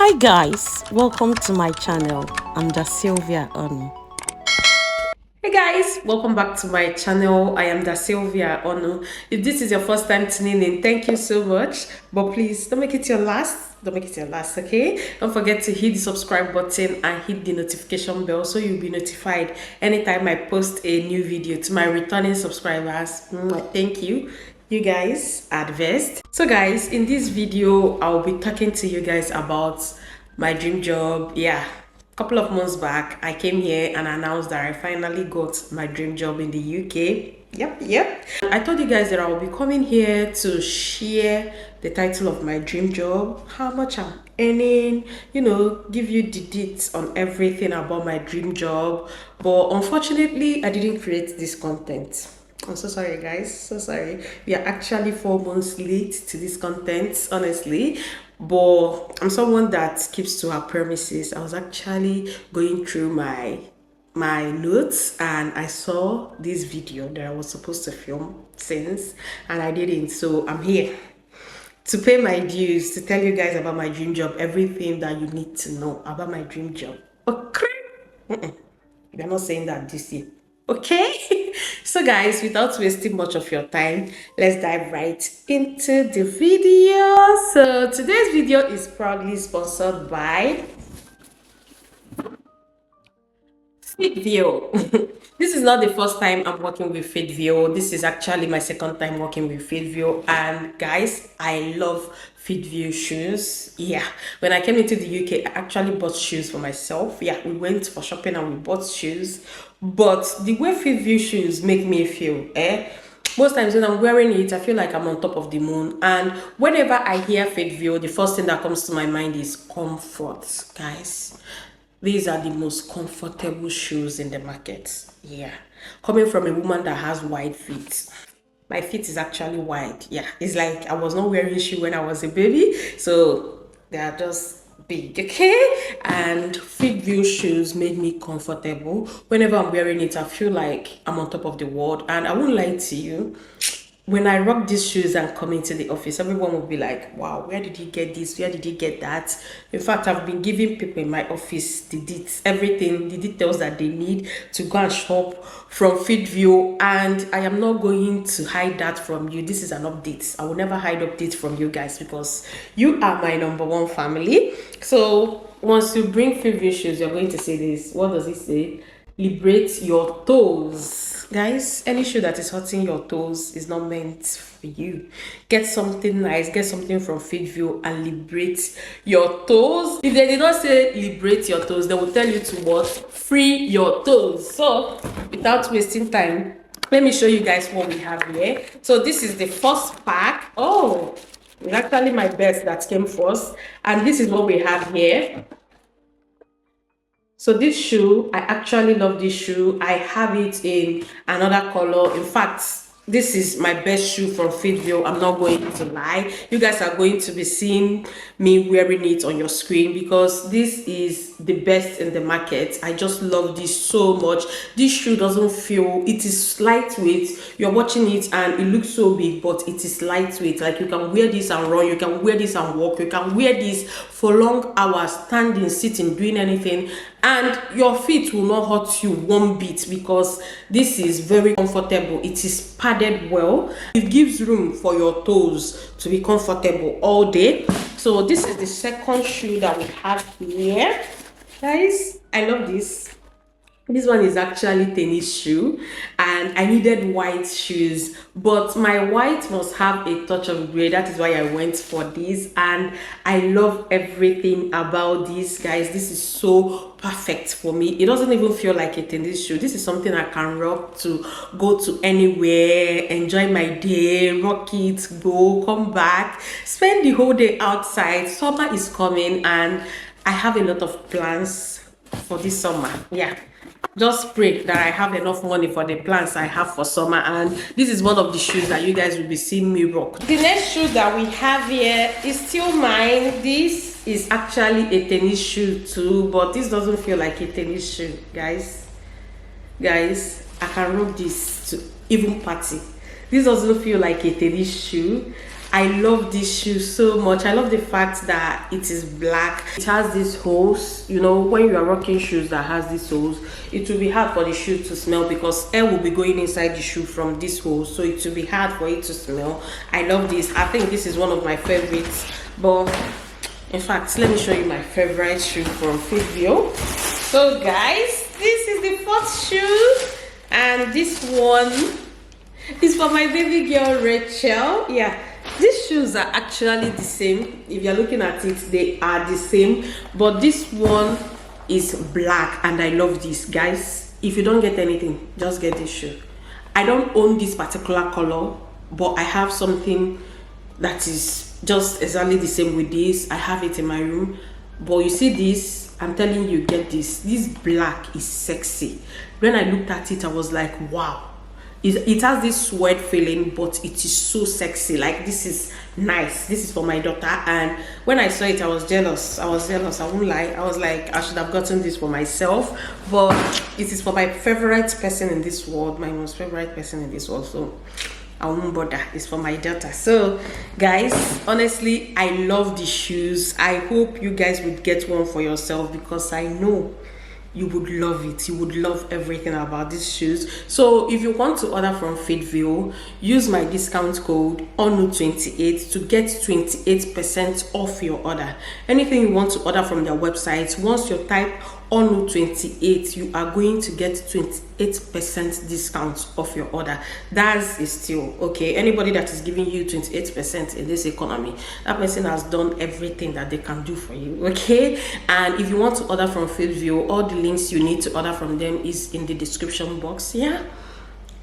Hi guys, welcome to my channel. I'm dasylviaonu. Hey guys, welcome back to my channel. I am dasylviaonu. If this is your first time tuning in, thank you so much. But please don't make it your last. Don't make it your last, okay? Don't forget to hit the subscribe button and hit the notification bell so you'll be notified anytime I post a new video. To my returning subscribers, thank you. You guys are the best. So guys, in this video I'll be talking to you guys about my dream job. A couple of months back I came here and announced that I finally got my dream job in the UK. Yep. I told you guys that I will be coming here to share the title of my dream job, how much I'm earning, give you the deets on everything about my dream job. But unfortunately I didn't create this content. I'm so sorry guys, so sorry. We are actually 4 months late to this content, honestly, but I'm someone that keeps to her promises. I was actually going through my notes and I saw this video that I was supposed to film since, and I didn't. So I'm here to pay my dues, to tell you guys about my dream job, everything that you need to know about my dream job. Okay, we're not saying that this year. Okay. So guys, without wasting much of your time, let's dive right into the video. So today's video is proudly sponsored by Fitville. This is not the first time I'm working with Fitville. This is actually my second time working with Fitville, and guys, I love Fitville shoes. When I came into the UK, I actually bought shoes for myself. We went for shopping and we bought shoes. But the way Fitville shoes make me feel, most times when I'm wearing it, I feel like I'm on top of the moon. And whenever I hear Fitville, the first thing that comes to my mind is comfort, guys. These are the most comfortable shoes in the market. Coming from a woman that has wide feet. My feet is actually wide. It's like I was not wearing shoe when I was a baby, so they are just big, okay? And Fitville shoes made me comfortable. Whenever I'm wearing it, I feel like I'm on top of the world. And I won't lie to you, when I rock these shoes and come into the office, everyone will be like, wow, where did he get this? Where did he get that? In fact, I've been giving people in my office the deets, everything, the details that they need to go and shop from Fitville. And I am not going to hide that from you. This is an update. I will never hide updates from you guys because you are my #1 family. So once you bring Fitville shoes, you're going to say this. What does it say? Liberate your toes. Guys, any shoe that is hurting your toes is not meant for you. Get something nice, get something from Fitville and liberate your toes. If they did not say liberate your toes, they will tell you to what? Free your toes. So without wasting time, let me show you guys what we have here. So this is the first pack. Oh, it's actually my best that came first, and this is what we have here. So this shoe, I actually love this shoe. I have it in another color. In fact, this is my best shoe from Fitville. I'm not going to lie. You guys are going to be seeing me wearing it on your screen because this is the best in the market. I just love this so much. This shoe doesn't feel, it is lightweight. You're watching it and it looks so big, but it is lightweight. Like you can wear this and run, you can wear this and walk, you can wear this for long hours, standing, sitting, doing anything, and your feet will not hurt you one bit because this is very comfortable. It is padded well. It gives room for your toes to be comfortable all day. So this is the second shoe that we have here. Guys, I love this. This one is actually tennis shoe, and I needed white shoes, but my white must have a touch of gray. That is why I went for this, and I love everything about this, guys. This is so perfect for me. It doesn't even feel like a tennis shoe. This is something I can rock to go to anywhere, enjoy my day, rock it, go, come back, spend the whole day outside. Summer is coming and I have a lot of plans for this summer. Just pray that I have enough money for the plans I have for summer, and this is one of the shoes that you guys will be seeing me rock. The next shoe that we have here is still mine. This is actually a tennis shoe too, but this doesn't feel like a tennis shoe, guys. I can rock this to even party. This doesn't feel like a tennis shoe. I love this shoe so much. I love the fact that it is black. It has these holes. You know, when you are rocking shoes that has these holes, it will be hard for the shoe to smell because air will be going inside the shoe from this hole, so it will be hard for it to smell. I love this. I think this is one of my favorites. But in fact, let me show you my favorite shoe from Fitville. So guys, this is the first shoe, and this one is for my baby girl Rachel. Yeah, these shoes are actually the same. If you're looking at it, they are the same, but this one is black, and I love this. Guys, if you don't get anything, just get this shoe. I don't own this particular color, but I have something that is just exactly the same with this. I have it in my room, but you see this, I'm telling you, get this. This black is sexy. When I looked at it, I was like, wow. It has this sweat feeling, but it is so sexy. Like, this is nice. This is for my daughter, and when I saw it, I was jealous. I won't lie. I was like, I should have gotten this for myself, but it is for my favorite person in this world, my most favorite person in this world, so I won't bother. It's for my daughter. So guys, honestly, I love these shoes. I hope you guys would get one for yourself, because I know you would love it. You would love everything about these shoes. So if you want to order from Fitville, use my discount code ONU28 to get 28% off your order. Anything you want to order from their website, once you type ONU28, you are going to get 28% discount off your order. That's a steal. Okay, anybody that is giving you 28% in this economy, that person has done everything that they can do for you. Okay, and if you want to order from Fitville, all the links you need to order from them is in the description box. Yeah,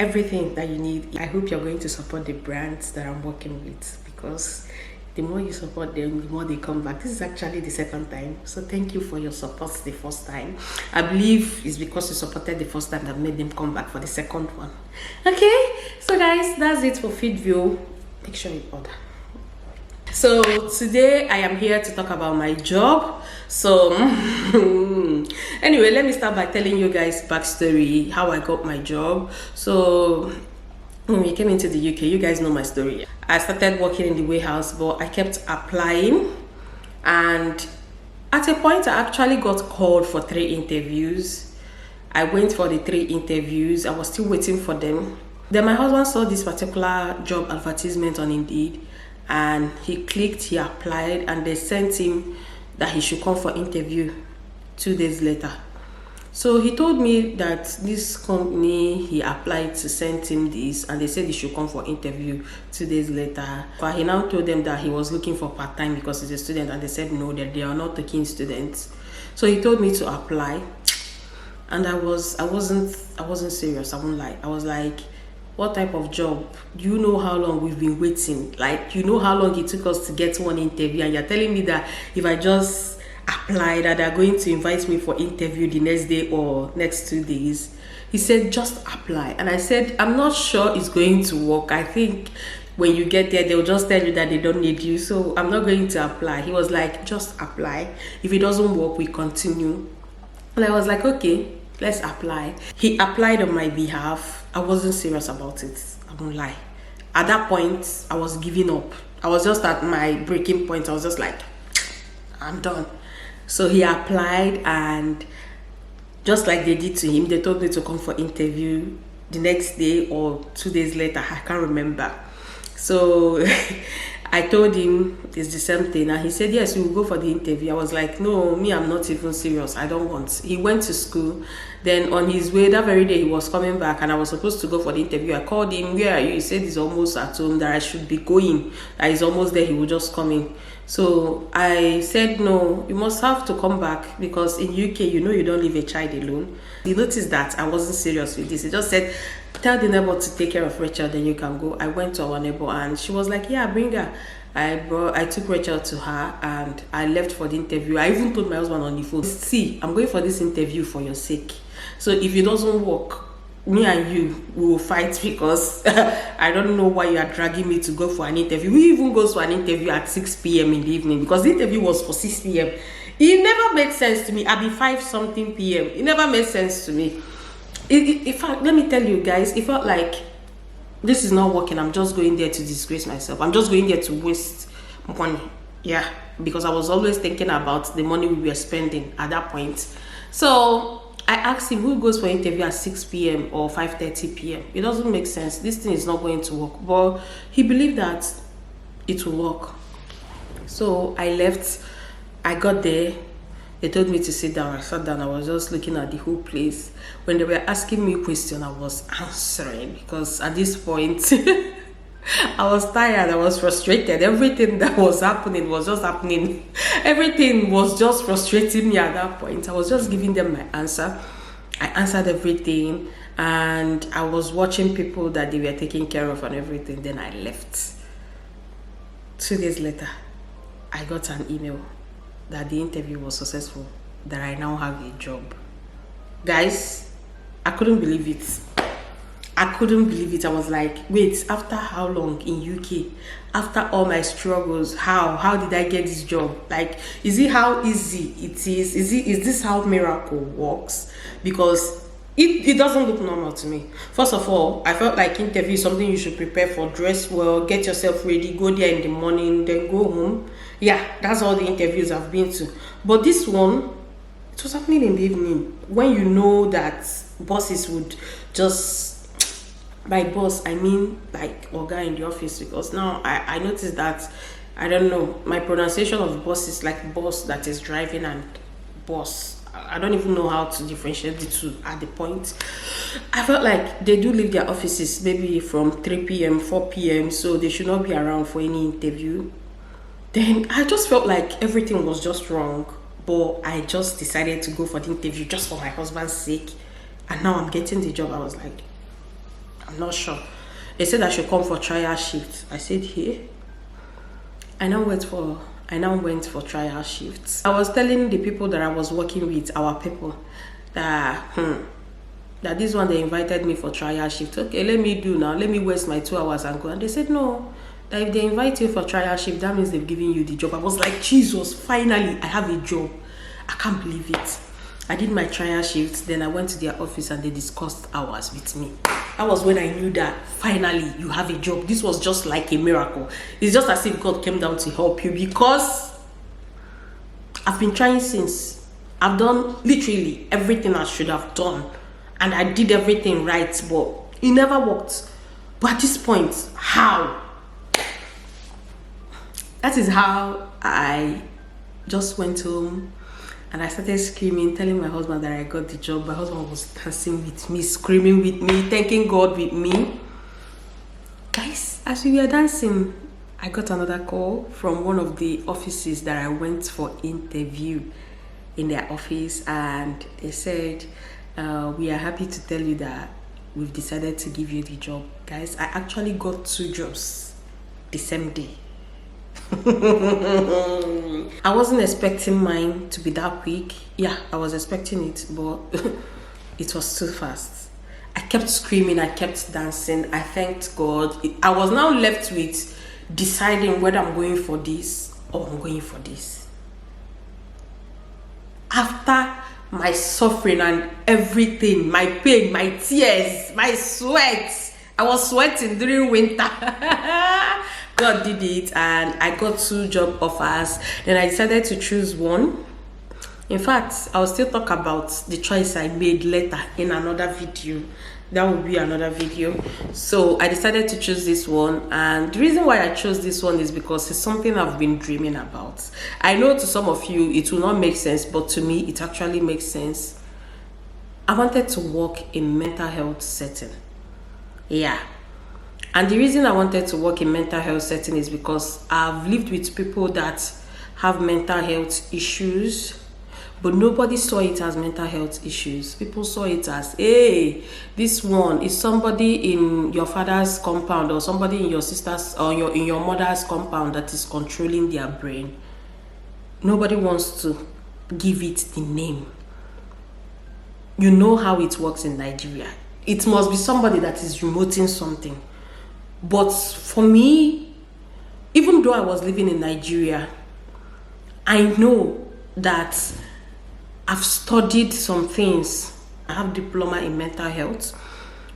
everything that you need. I hope you're going to support the brands that I'm working with, because the more you support them, the more they come back. This is actually the second time, so thank you for your support the first time. I believe it's because you supported the first time that made them come back for the second one. Okay, so guys, that's it for Fitville. Make sure you order. So today I am here to talk about my job. So anyway, let me start by telling you guys backstory, how I got my job. So when we came into the UK, you guys know my story. I started working in the warehouse, but I kept applying, and at a point I actually got called for 3 interviews. I went for the 3 interviews. I was still waiting for them. Then my husband saw this particular job advertisement on Indeed, and he clicked, he applied, and they sent him that he should come for interview 2 days later. So he told me that this company he applied to send him this, and they said he should come for interview 2 days later. But he now told them that he was looking for part-time because he's a student, and they said no, that they are not taking students. So he told me to apply, and I wasn't serious. I won't lie. I was like, what type of job? Do you know how long we've been waiting? Like, you know how long it took us to get one interview, and you're telling me that if I just apply that they're going to invite me for interview the next day or next 2 days? He said, just apply. And I said, I'm not sure it's going to work. I think when you get there, they'll just tell you that they don't need you, so I'm not going to apply. He was like, just apply. If it doesn't work, we continue. And I was like, okay, let's apply. He applied on my behalf. I wasn't serious about it, I won't lie. At that point, I was giving up. I was just at my breaking point. I was just like, I'm done. So he applied, and just like they did to him, they told me to come for interview the next day or 2 days later. I can't remember. So I told him it's the same thing, and he said, yes, we will go for the interview. I was like, no, me, I'm not even serious. I don't want. He went to school. Then on his way, that very day, he was coming back, and I was supposed to go for the interview. I called him, where are you? He said he's almost at home, that I should be going, that he's almost there, he will just come in. So I said, no, you must have to come back, because in UK, you know, you don't leave a child alone. He noticed that I wasn't serious with this. He just said, tell the neighbor to take care of Rachel, then you can go. I went to our neighbor, and she was like, yeah, bring her. I took Rachel to her, and I left for the interview. I even told my husband on the phone, see, I'm going for this interview for your sake. So if it doesn't work, me and you, we will fight, because I don't know why you are dragging me to go for an interview. We even go to an interview at 6 p.m. in the evening, because the interview was for 6 p.m. It never made sense to me. I'll be 5-something p.m. It never made sense to me. In fact, let me tell you guys, it felt like this is not working. I'm just going there to disgrace myself. I'm just going there to waste money. Yeah, because I was always thinking about the money we were spending at that point. So I asked him, who goes for interview at 6 p.m. or 5:30 p.m.? It doesn't make sense. This thing is not going to work. But he believed that it will work. So I left. I got there. They told me to sit down. I sat down. I was just looking at the whole place. When they were asking me questions, I was answering, because at this point I was tired. I was frustrated. Everything that was happening was just happening. Everything was just frustrating me at that point. I was just giving them my answer. I answered everything, and I was watching people that they were taking care of and everything. Then I left. 2 days later, I got an email that the interview was successful, that I now have a job. Guys, I couldn't believe it. I couldn't believe it. I was like, wait, after how long in UK? After all my struggles, how did I get this job? Like, is it how easy it is? Is this how miracle works? Because it doesn't look normal to me. First of all, I felt like interview is something you should prepare for. Dress well, get yourself ready, go there in the morning, then go home. Yeah, that's all the interviews I've been to. But this one, it was happening in the evening, when you know that bosses would just, by boss I mean like Oga in the office, because now I noticed that, I don't know, my pronunciation of boss is like boss that is driving and boss. I don't even know how to differentiate the two at the point. I felt like they do leave their offices maybe from 3 p.m, 4 p.m, so they should not be around for any interview. Then I just felt like everything was just wrong, but I just decided to go for the interview just for my husband's sake. And now I'm getting the job. I was like, I'm not sure. They said I should come for trial shift. I said, hey. I now went for trial shifts. I was telling the people that I was working with, our people, that that this one, they invited me for trial shift. Okay, let me do now. Let me waste my 2 hours and go. And they said, no, that if they invite you for trial shift, that means they've given you the job. I was like, Jesus, finally, I have a job. I can't believe it. I did my trial shift. Then I went to their office and they discussed hours with me. That was when I knew that finally you have a job. This was just like a miracle. It's just as if God came down to help you, because I've been trying since. I've done literally everything I should have done, and I did everything right, but it never worked. But at this point, how? That is how I just went home and I started screaming, telling my husband that I got the job. My husband was dancing with me, screaming with me, thanking God with me. Guys, as we were dancing, I got another call from one of the offices that I went for interview in their office, and they said, we are happy to tell you that we've decided to give you the job. Guys, I actually got 2 jobs the same day. I wasn't expecting mine to be that quick. Yeah, I was expecting it, but it was too fast. I kept screaming, I kept dancing. I thanked God. I was now left with deciding whether I'm going for this or I'm going for this. After my suffering and everything, my pain, my tears, my sweat, I was sweating during winter. God did it, and I got 2 job offers. Then I decided to choose one. In fact, I'll still talk about the choice I made later in another video. That will be another video. So I decided to choose this one, and the reason why I chose this one is because it's something I've been dreaming about. I know to some of you it will not make sense, but to me it actually makes sense. I wanted to work in mental health setting. Yeah. And the reason I wanted to work in mental health setting is because I've lived with people that have mental health issues, but nobody saw it as mental health issues. People saw it as, hey, this one is somebody in your father's compound, or somebody in your sister's or in your mother's compound that is controlling their brain. Nobody wants to give it the name. You know how it works in Nigeria. It must be somebody that is remoting something. But for me, even though I was living in Nigeria, I know that I've studied some things. I have diploma in mental health.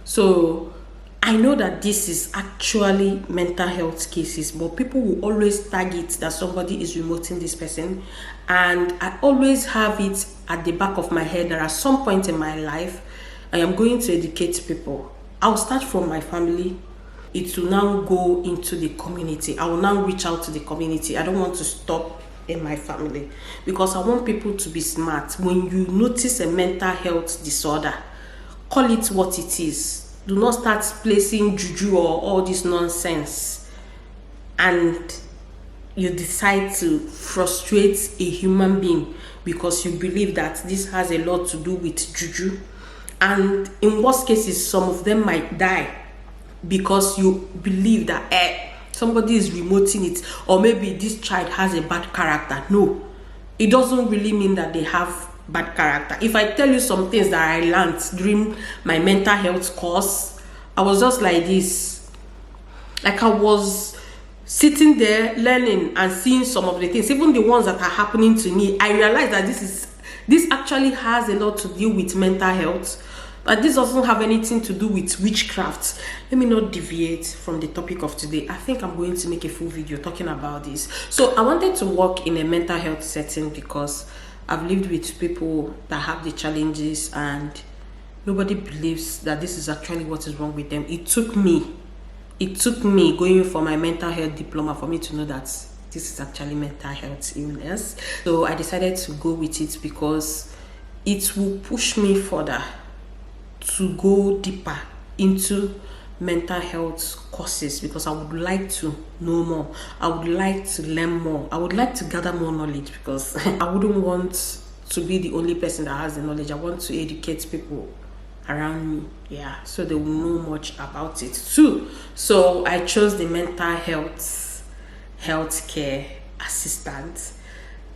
So I know that this is actually mental health cases, but people will always target that somebody is remoting this person. And I always have it at the back of my head that at some point in my life, I am going to educate people. I'll start from my family. It will now go into the community. I will now reach out to the community. I don't want to stop in my family because I want people to be smart. When you notice a mental health disorder, call it what it is. Do not start placing juju or all this nonsense and you decide to frustrate a human being because you believe that this has a lot to do with juju. And in worst cases, some of them might die because you believe that somebody is remoting it, or maybe this child has a bad character. No, it doesn't really mean that they have bad character. If I tell you some things that I learned during my mental health course, I was just like this. Like I was sitting there learning and seeing some of the things, even the ones that are happening to me. I realized that this actually has a lot to do with mental health, but this doesn't have anything to do with witchcraft. Let me not deviate from the topic of today. I think I'm going to make a full video talking about this. So I wanted to work in a mental health setting because I've lived with people that have the challenges and nobody believes that this is actually what is wrong with them. It took me going for my mental health diploma for me to know that this is actually mental health illness. So I decided to go with it because it will push me further to go deeper into mental health courses because I would like to know more. I would like to learn more. I would like to gather more knowledge because I wouldn't want to be the only person that has the knowledge. I want to educate people around me, yeah, so they will know much about it too. So I chose the mental healthcare assistant.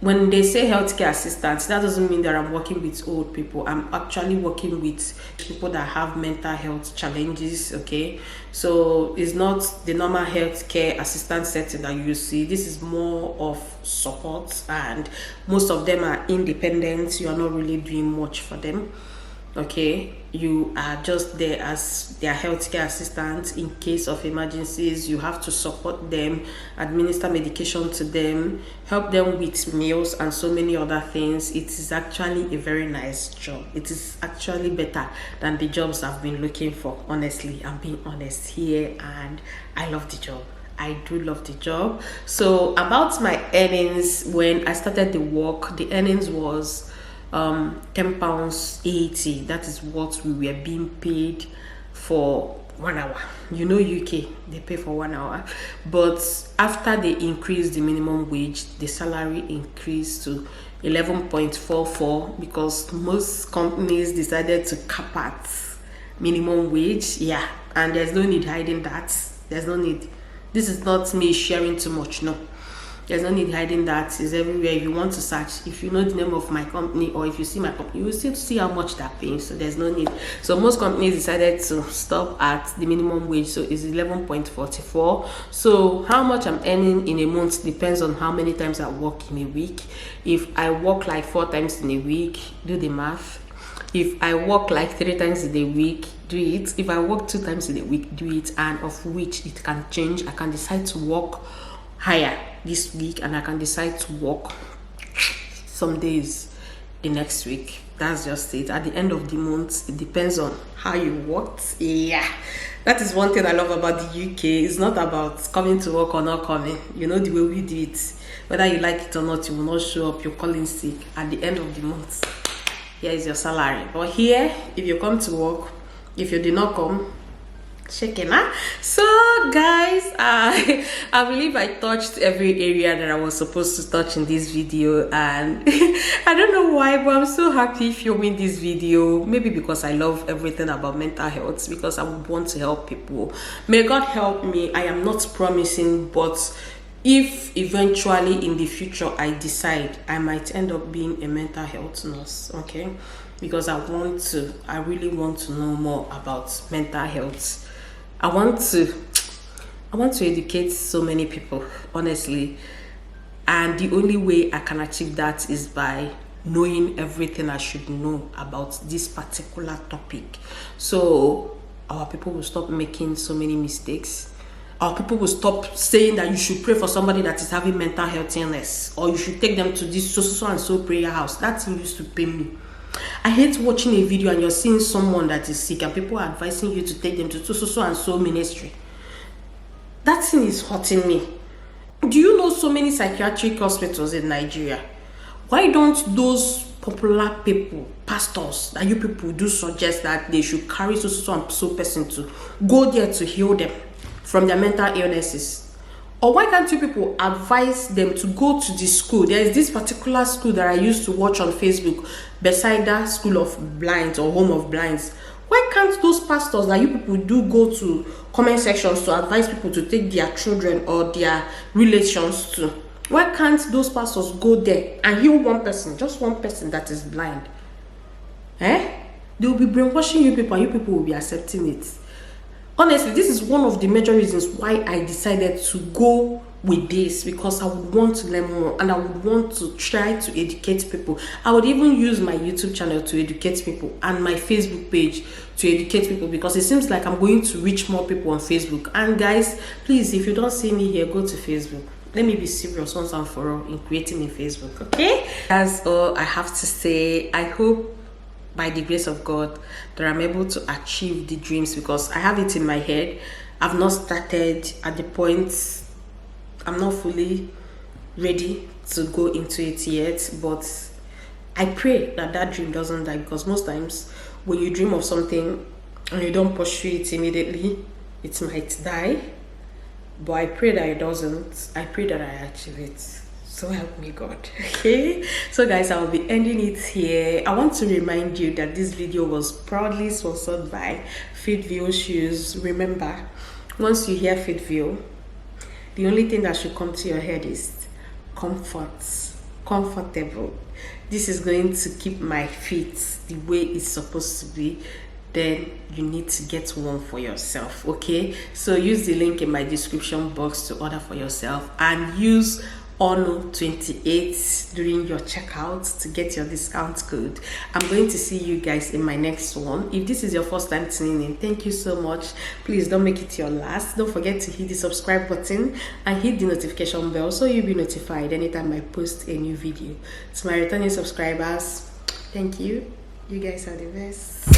When they say healthcare assistants, that doesn't mean that I'm working with old people. I'm actually working with people that have mental health challenges, okay? So it's not the normal healthcare assistant setting that you see. This is more of support, and most of them are independent. You are not really doing much for them, okay? You are just there as their healthcare assistant. In case of emergencies, you have to support them, administer medication to them, help them with meals and so many other things. It is actually a very nice job. It is actually better than the jobs I've been looking for. Honestly, I'm being honest here, and I love the job. I do love the job. So about my earnings, when I started the work, the earnings was £10.80. That is what we were being paid for 1 hour. You know, UK, they pay for 1 hour, but after they increased the minimum wage, the salary increased to 11.44 because most companies decided to cap at minimum wage. Yeah, and there's no need hiding that. There's no need. This is not me sharing too much, no. There's no need hiding that. It's everywhere. If you want to search, if you know the name of my company or if you see my company, you will still see how much they're paying. So there's no need. So most companies decided to stop at the minimum wage. So it's 11.44. So how much I'm earning in a month depends on how many times I work in a week. If I work like 4 times in a week, do the math. If I work like 3 times in a week, do it. If I work 2 times in a week, do it. And of which it can change. I can decide to work higher this week and I can decide to work some days the next week. That's just it. At the end of the month, it depends on how you worked. Yeah, that is one thing I love about the UK. It's not about coming to work or not coming. You know the way we do it. Whether you like it or not, you will not show up. You're calling sick. At the end of the month, here is your salary. But here, if you come to work, if you did not come, shaking, huh? So guys, I believe I touched every area that I was supposed to touch in this video, and I don't know why, but I'm so happy filming this video. Maybe because I love everything about mental health, because I would want to help people. May God help me. I am not promising, but if eventually in the future I decide, I might end up being a mental health nurse, okay? Because I really want to know more about mental health. I want to educate so many people, honestly, and the only way I can achieve that is by knowing everything I should know about this particular topic. So our people will stop making so many mistakes. Our people will stop saying that you should pray for somebody that is having mental health illness, or you should take them to this so and so prayer house. That thing used to pain me. I hate watching a video and you're seeing someone that is sick and people are advising you to take them to so and so ministry. That thing is hurting me. Do you know so many psychiatric hospitals in Nigeria? Why don't those popular people, pastors, that you people do suggest that they should carry so and so person to go there to heal them from their mental illnesses? Or why can't you people advise them to go to the school? There is this particular school that I used to watch on Facebook, Bethesda School of Blinds or Home of Blinds. Why can't those pastors that you people do go to comment sections to advise people to take their children or their relations to? Why can't those pastors go there and heal one person, just one person that is blind? They will be brainwashing you people and you people will be accepting it. Honestly, this is one of the major reasons why I decided to go with this, because I would want to learn more and I would want to try to educate people. I would even use my YouTube channel to educate people and my Facebook page to educate people, because it seems like I'm going to reach more people on Facebook. And guys, please, if you don't see me here, go to Facebook. Let me be serious once and for all in creating a Facebook, okay? That's all I have to say. I hope by the grace of God that I'm able to achieve the dreams, because I have it in my head. I've not started at the point, I'm not fully ready to go into it yet, but I pray that that dream doesn't die, because most times when you dream of something and you don't pursue it immediately, it might die. But I pray that it doesn't. I pray that I achieve it. So help me God. Okay, so guys, I'll be ending it here. I want to remind you that this video was proudly sponsored by Fitville shoes. Remember, once you hear Fitville, the only thing that should come to your head is comfortable. This is going to keep my feet the way it's supposed to be. Then you need to get one for yourself. Okay, so use the link in my description box to order for yourself and use ONU 28 during your checkout to get your discount code. I'm going to see you guys in my next one. If this is your first time tuning in, thank you so much. Please don't make it your last. Don't forget to hit the subscribe button and hit the notification bell so you'll be notified anytime I post a new video. To my returning subscribers, thank you. You guys are the best.